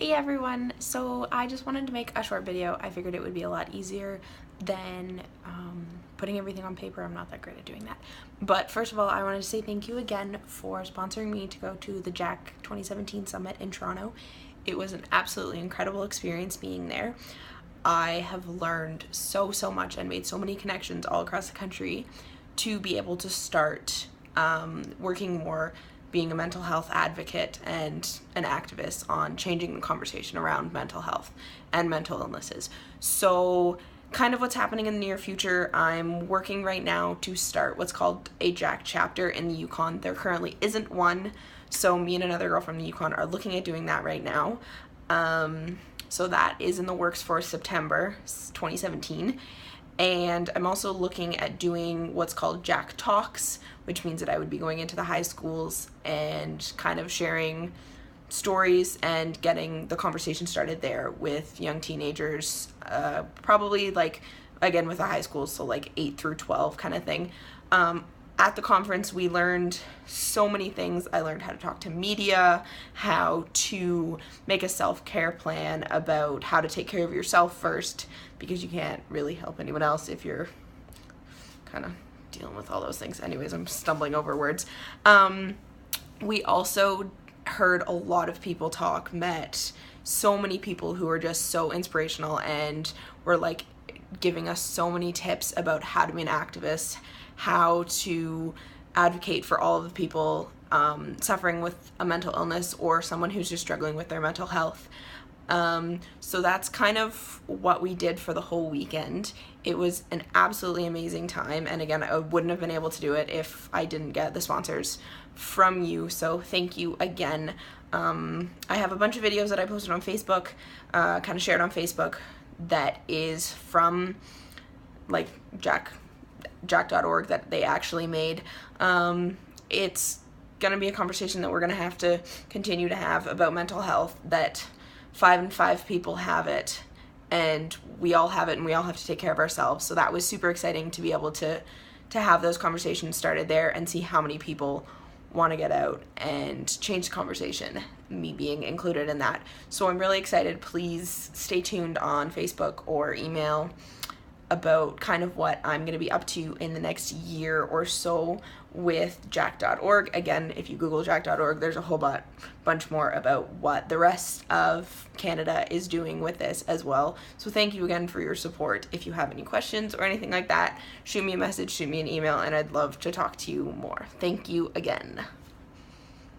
Hey everyone, so I just wanted to make a short video. I figured it would be a lot easier than putting everything on paper. I'm not that great at doing that. But first of all, I wanted to say thank you again for sponsoring me to go to the JAC 2017 Summit in Toronto. It was an absolutely incredible experience being there. I have learned so much and made so many connections all across the country to be able to start working more, being a mental health advocate and an activist on changing the conversation around mental health and mental illnesses. So kind of what's happening in the near future, I'm working right now to start what's called a JAC chapter in the Yukon. There currently isn't one, so me and another girl from the Yukon are looking at doing that right now. So that is in the works for September 2017. And I'm also looking at doing what's called JAC Talks, which means that I would be going into the high schools and kind of sharing stories and getting the conversation started there with young teenagers, probably like, again, with the high schools, so like 8 through 12 kind of thing. At the conference, we learned so many things. I learned how to talk to media, how to make a self-care plan about how to take care of yourself first, because you can't really help anyone else if you're kind of dealing with all those things. Anyways, I'm stumbling over words. We also heard a lot of people talk, met so many people who were just so inspirational and were like giving us so many tips about how to be an activist, how to advocate for all of the people suffering with a mental illness or someone who's just struggling with their mental health. So that's kind of what we did for the whole weekend. It was an absolutely amazing time, and again, I wouldn't have been able to do it if I didn't get the sponsors from you, so thank you again. I have a bunch of videos that I posted on Facebook, kind of shared on Facebook, that is from like JAC.org that they actually made. It's gonna be a conversation that we're gonna have to continue to have about mental health, that 5 in 5 people have it, and we all have it, and we all have to take care of ourselves. So that was super exciting to be able to have those conversations started there and see how many people want to get out and change the conversation, me being included in that. So I'm really excited. Please stay tuned on Facebook or email about kind of what I'm going to be up to in the next year or so with JAC.org. Again, if you Google JAC.org, there's a whole bunch more about what the rest of Canada is doing with this as well. So thank you again for your support. If you have any questions or anything like that, shoot me a message, shoot me an email, and I'd love to talk to you more. Thank you again.